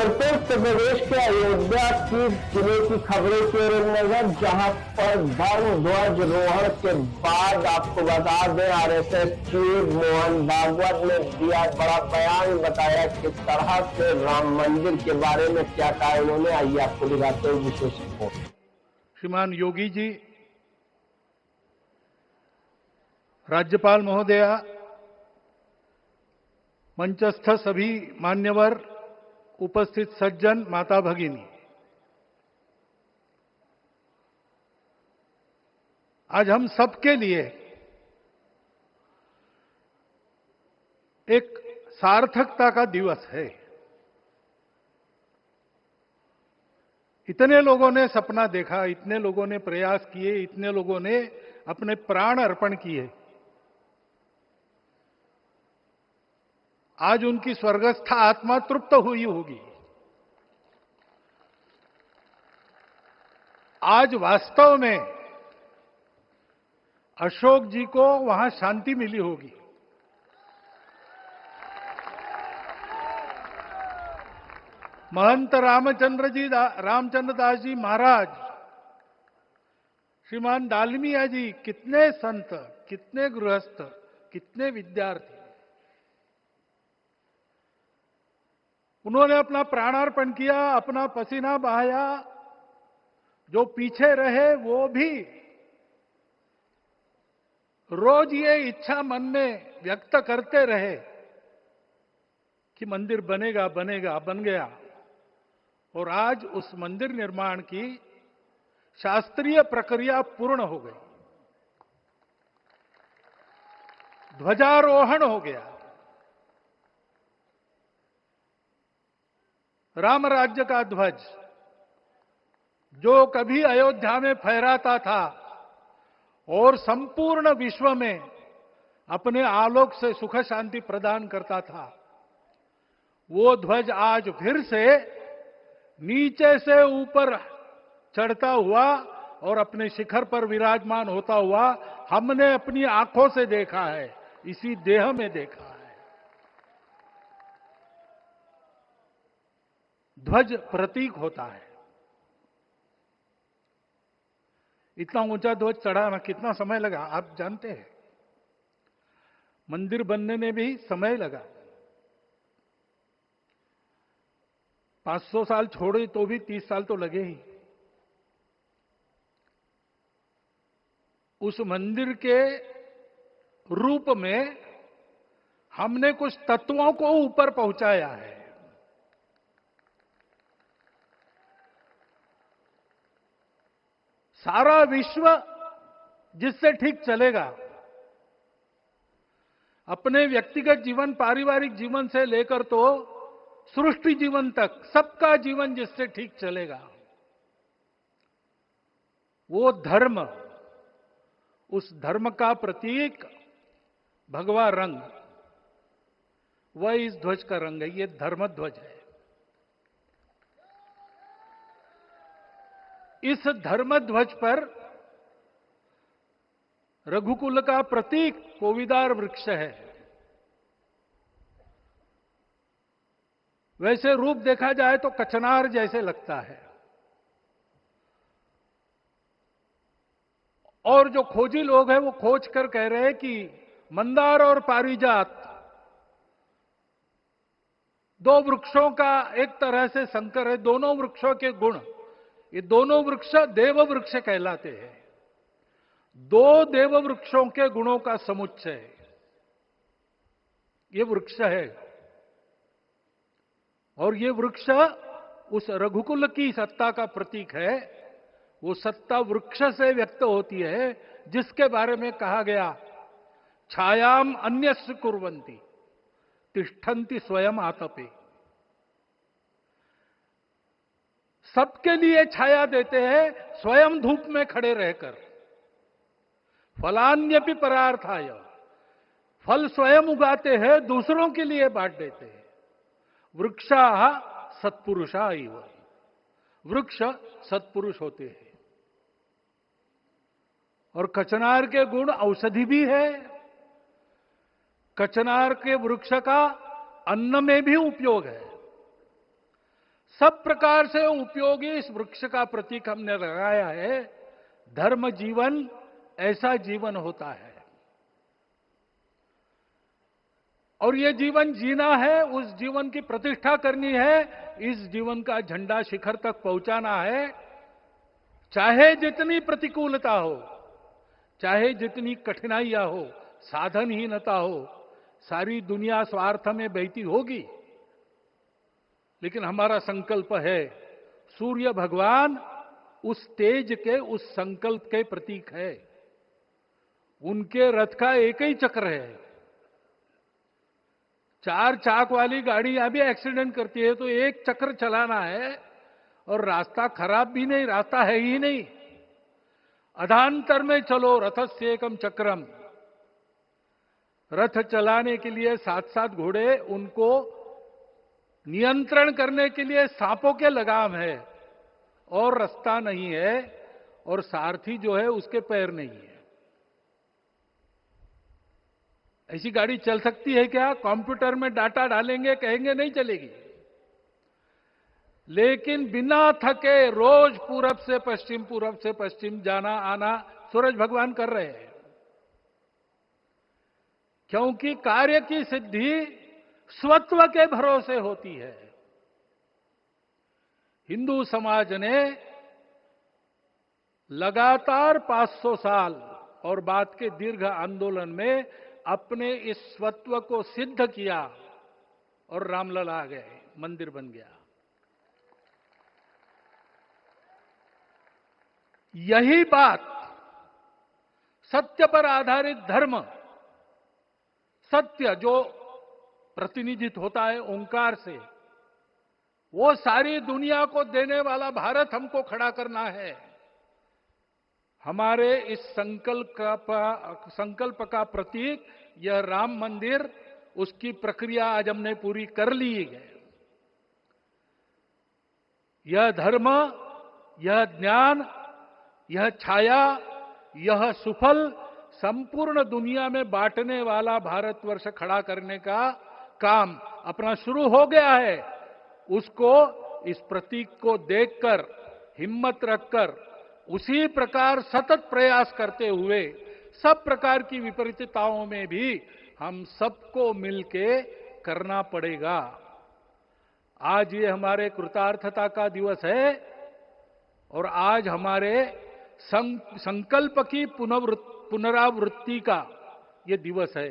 करते उत्तर प्रदेश के अयोध्या की जिले की खबरों की ओर नजर, जहां पर धर्म ध्वज रोहण के बाद आपको बता दें आरएसएस चीफ मोहन भागवत ने दिया बड़ा बयान, बताया किस तरह से राम मंदिर के बारे में क्या कहा उन्होंने। आइए आपको दिखाते हैं विशेष रिपोर्ट। श्रीमान योगी जी, राज्यपाल महोदया, मंचस्थ सभी मान्यवर, उपस्थित सज्जन, माता भगिनी, आज हम सबके लिए एक सार्थकता का दिवस है। इतने लोगों ने सपना देखा, इतने लोगों ने प्रयास किए, इतने लोगों ने अपने प्राण अर्पण किए। आज उनकी स्वर्गस्थ आत्मा तृप्त हुई होगी। आज वास्तव में अशोक जी को वहां शांति मिली होगी। महंत रामचंद्र दास जी महाराज, श्रीमान दालमिया जी, कितने संत, कितने गृहस्थ, कितने विद्यार्थी, उन्होंने अपना प्राणार्पण किया, अपना पसीना बहाया। जो पीछे रहे वो भी रोज ये इच्छा मन में व्यक्त करते रहे कि मंदिर बनेगा बनेगा, बन गया। और आज उस मंदिर निर्माण की शास्त्रीय प्रक्रिया पूर्ण हो गई, ध्वजारोहण हो गया। राम राज्य का ध्वज जो कभी अयोध्या में फहराता था और संपूर्ण विश्व में अपने आलोक से सुख शांति प्रदान करता था, वो ध्वज आज फिर से नीचे से ऊपर चढ़ता हुआ और अपने शिखर पर विराजमान होता हुआ हमने अपनी आंखों से देखा है, इसी देह में देखा है। ध्वज प्रतीक होता है। इतना ऊंचा ध्वज चढ़ाना कितना समय लगा आप जानते हैं। मंदिर बनने में भी समय लगा। 500 साल छोड़े तो भी 30 साल तो लगे ही। उस मंदिर के रूप में हमने कुछ तत्वों को ऊपर पहुंचाया है। सारा विश्व जिससे ठीक चलेगा, अपने व्यक्तिगत जीवन, पारिवारिक जीवन से लेकर तो सृष्टि जीवन तक, सबका जीवन जिससे ठीक चलेगा, वो धर्म, उस धर्म का प्रतीक भगवा रंग, वह इस ध्वज का रंग है। ये धर्म ध्वज है। इस धर्म ध्वज पर रघुकुल का प्रतीक कोविदार वृक्ष है। वैसे रूप देखा जाए तो कचनार जैसे लगता है। और जो खोजी लोग हैं वो खोज कर कह रहे हैं कि मंदार और पारिजात दो वृक्षों का एक तरह से संकर है। दोनों वृक्षों के गुण, ये दोनों वृक्ष देव वृक्ष कहलाते हैं। दो देव वृक्षों के गुणों का समुच्चय ये वृक्ष है। और ये वृक्ष उस रघुकुल की सत्ता का प्रतीक है। वो सत्ता वृक्ष से व्यक्त होती है, जिसके बारे में कहा गया, छायाम अन्यस्य कुर्वन्ति तिष्ठन्ति स्वयं आतपे। सबके लिए छाया देते हैं, स्वयं धूप में खड़े रहकर। फलान्यपि परार्थाय, फल स्वयं उगाते हैं, दूसरों के लिए बांट देते हैं। वृक्षा सत्पुरुषा इव, वृक्ष सत्पुरुष होते हैं। और कचनार के गुण औषधि भी है। कचनार के वृक्ष का अन्न में भी उपयोग है। सब प्रकार से उपयोगी इस वृक्ष का प्रतीक हमने लगाया है। धर्म जीवन ऐसा जीवन होता है, और ये जीवन जीना है, उस जीवन की प्रतिष्ठा करनी है, इस जीवन का झंडा शिखर तक पहुंचाना है। चाहे जितनी प्रतिकूलता हो, चाहे जितनी कठिनाइयां हो, साधनहीनता हो, सारी दुनिया स्वार्थ में बहती होगी, लेकिन हमारा संकल्प है। सूर्य भगवान उस तेज के, उस संकल्प के प्रतीक है। उनके रथ का एक ही चक्र है। 4 चाक वाली गाड़ियां भी एक्सीडेंट करती है तो एक चक्र चलाना है, और रास्ता खराब भी नहीं, रास्ता है ही नहीं। अधांतर में चलो रथस्य एकम चक्रम। रथ चलाने के लिए 7-7 घोड़े, उनको नियंत्रण करने के लिए सांपों के लगाम है, और रास्ता नहीं है, और सारथी जो है उसके पैर नहीं है। ऐसी गाड़ी चल सकती है क्या? कंप्यूटर में डाटा डालेंगे, कहेंगे नहीं चलेगी। लेकिन बिना थके रोज पूरब से पश्चिम, पूरब से पश्चिम जाना आना सूरज भगवान कर रहे हैं। क्योंकि कार्य की सिद्धि स्वत्व के भरोसे होती है। हिंदू समाज ने लगातार 500 साल और बाद के दीर्घ आंदोलन में अपने इस स्वत्व को सिद्ध किया, और रामलला आ गए, मंदिर बन गया। यही बात सत्य पर आधारित धर्म, सत्य जो प्रतिनिधित्व होता है ओंकार से, वो सारी दुनिया को देने वाला भारत हमको खड़ा करना है। हमारे इस संकल्प का प्रतीक यह राम मंदिर, उसकी प्रक्रिया आज हमने पूरी कर ली है। यह धर्म, यह ज्ञान, यह छाया, यह सुफल संपूर्ण दुनिया में बांटने वाला भारतवर्ष खड़ा करने का काम अपना शुरू हो गया है। उसको, इस प्रतीक को देखकर, हिम्मत रखकर, उसी प्रकार सतत प्रयास करते हुए सब प्रकार की विपरीतताओं में भी हम सबको मिलके करना पड़ेगा। आज ये हमारे कृतार्थता का दिवस है, और आज हमारे संकल्प की पुनरावृत्ति का ये दिवस है।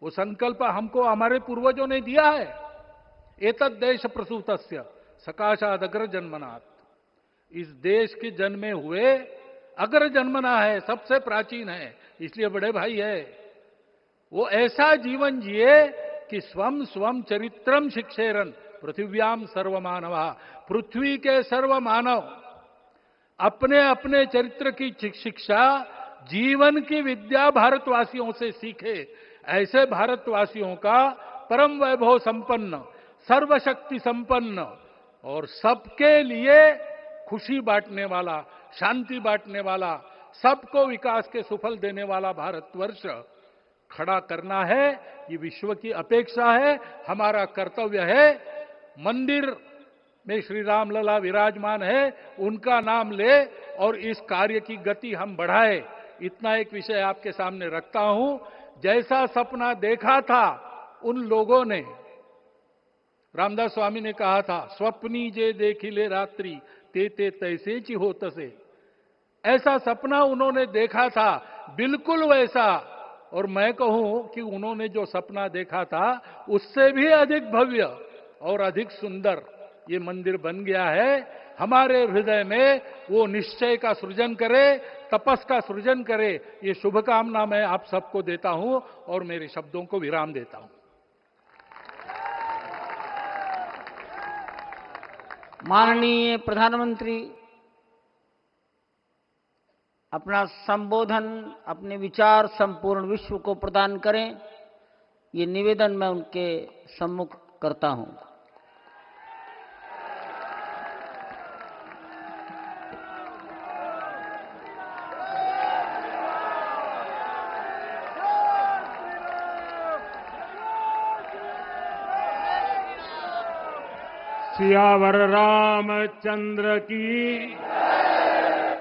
वो संकल्प हमको हमारे पूर्वजों ने दिया है। एतद् देश प्रसूतस्य सकाशाद अग्र जन्मनात्। इस देश के जन्मे हुए अग्र जन्मना है, सबसे प्राचीन है, इसलिए बड़े भाई है। वो ऐसा जीवन जिए कि स्वम स्वम चरित्रम शिक्षेरन पृथिव्याम सर्वमानवा। पृथ्वी के सर्व मानव अपने अपने चरित्र की शिक्षा, जीवन की विद्या भारतवासियों से सीखे। ऐसे भारतवासियों का परम वैभव संपन्न, सर्वशक्ति संपन्न और सबके लिए खुशी बांटने वाला, शांति बांटने वाला, सबको विकास के सुफल देने वाला भारतवर्ष खड़ा करना है। ये विश्व की अपेक्षा है, हमारा कर्तव्य है। मंदिर में श्री रामलला विराजमान है, उनका नाम ले और इस कार्य की गति हम बढ़ाए। इतना एक विषय आपके सामने रखता हूं। जैसा सपना देखा था उन लोगों ने, रामदास स्वामी ने कहा था, स्वप्नी जे देखिले रात्रि ते ते तैसे ची हो तसे। ऐसा सपना उन्होंने देखा था, बिल्कुल वैसा। और मैं कहूं कि उन्होंने जो सपना देखा था उससे भी अधिक भव्य और अधिक सुंदर ये मंदिर बन गया है। हमारे हृदय में वो निश्चय का सृजन करे, तपस का सृजन करे। ये शुभकामना मैं आप सबको देता हूं और मेरे शब्दों को विराम देता हूं। माननीय प्रधानमंत्री अपना संबोधन, अपने विचार संपूर्ण विश्व को प्रदान करें, ये निवेदन मैं उनके सम्मुख करता हूं। सियावर रामचंद्र की